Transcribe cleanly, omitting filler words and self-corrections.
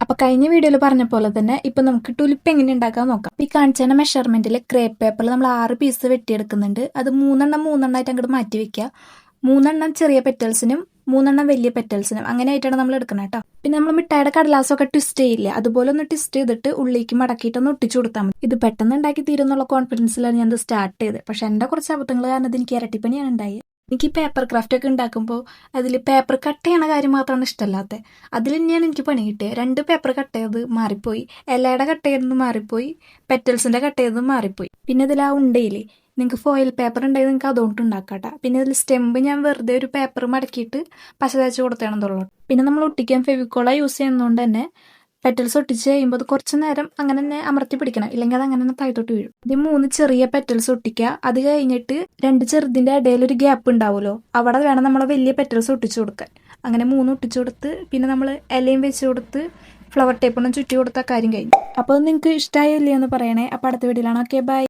അപ്പോൾ കഴിഞ്ഞ വീഡിയോയിൽ പറഞ്ഞ പോലെ തന്നെ ഇപ്പോൾ നമുക്ക് ടുലിപ്പ് എങ്ങനെ ഉണ്ടാക്കാൻ നോക്കാം. ഈ കാണിച്ച മെഷർമെന്റിൽ ക്രേപ്പ് പേപ്പറിൽ നമ്മൾ 6 പീസ് വെട്ടിയെടുക്കുന്നുണ്ട്. അത് മൂന്നെണ്ണമായിട്ട് അങ്ങോട്ട് മാറ്റി വെക്കുക. 3 ചെറിയ പെറ്റൽസിനും 3 വലിയ പെറ്റൽസിനും അങ്ങനെ ആയിട്ടാണ് നമ്മൾ എടുക്കുന്നത് കേട്ടോ. പിന്നെ നമ്മൾ മിഠായിയുടെ കടലാസൊക്കെ ട്വിസ്റ്റ് ചെയ്യില്ലേ, അതുപോലെ ഒന്ന് ട്വിസ്റ്റ് ചെയ്തിട്ട് ഉള്ളിലേക്ക് മടക്കിയിട്ടൊന്ന് ഒട്ടിച്ചു കൊടുത്താൽ മതി. ഇത് പെട്ടെന്ന് ഉണ്ടാക്കി തീരുന്നുള്ള കോൺഫിഡൻസിലാണ് ഞാൻ സ്റ്റാർട്ട് ചെയ്തത്. പക്ഷെ എൻ്റെ കുറച്ച് അബദ്ധങ്ങൾ കാരണം ഇത് എനിക്ക് ഇരട്ടിപ്പണിയാണ് ഉണ്ടായത്. എനിക്ക് പേപ്പർ ക്രാഫ്റ്റ് ഒക്കെ ഉണ്ടാക്കുമ്പോൾ അതിൽ പേപ്പർ കട്ട് ചെയ്യണ കാര്യം മാത്രമാണ് ഇഷ്ടമല്ലാത്തത്. അതിൽ തന്നെയാണ് എനിക്ക് പണി കിട്ടിയത്. 2 പേപ്പർ കട്ട് ചെയ്തത് മാറിപ്പോയി, ഇലയുടെ കട്ട് ചെയ്തത് മാറിപ്പോയി, പെറ്റൽസിൻ്റെ കട്ട് ചെയ്തത് മാറിപ്പോയി. പിന്നെ ഇതിൽ ആ ഉണ്ടയില്ലേ, നിങ്ങൾക്ക് ഫോയിൽ പേപ്പർ ഉണ്ടെങ്കിൽ നിങ്ങൾക്ക് അതുകൊണ്ട് ഉണ്ടാക്കാട്ടോ. പിന്നെ ഇതിൽ സ്റ്റെമ്പ് ഞാൻ വെറുതെ ഒരു പേപ്പർ മടക്കിയിട്ട് പശ തേച്ച് കൊടുത്തതാണെന്നുള്ളൂ. പിന്നെ നമ്മൾ ഒട്ടിക്കാൻ ഫെവിക്കോള യൂസ് ചെയ്യുന്നതുകൊണ്ട് തന്നെ പെറ്റൽസ് ഒട്ടിച്ച് കഴിയുമ്പോൾ അത് കുറച്ച് നേരം അങ്ങനെ തന്നെ അമർത്തി പിടിക്കണം, ഇല്ലെങ്കിൽ അത് അങ്ങനെ തന്നെ താഴത്തോട്ട് വീഴും. ഇത് 3 ചെറിയ പെറ്റൽസ് ഒട്ടിക്കുക. അത് കഴിഞ്ഞിട്ട് 2 ചെറുതിൻ്റെ ഇടയിൽ ഒരു ഗ്യാപ്പ് ഉണ്ടാവുമല്ലോ, അവിടെ വേണം നമ്മൾ വലിയ പെറ്റൽസ് ഒട്ടിച്ചു കൊടുക്കാൻ. അങ്ങനെ 3 ഒട്ടിച്ചു കൊടുത്ത് പിന്നെ നമ്മൾ ഇലയും വെച്ച് കൊടുത്ത് ഫ്ലവർ ടേപ്പൊന്നും ചുറ്റി കൊടുത്ത കാര്യം കഴിഞ്ഞു. അപ്പോൾ നിങ്ങൾക്ക് ഇഷ്ടമായോ ഇല്ലയോ എന്ന് പറയണേ. അപ്പോൾ അടുത്ത വീഡിയോയിലാണ്. Okay, by.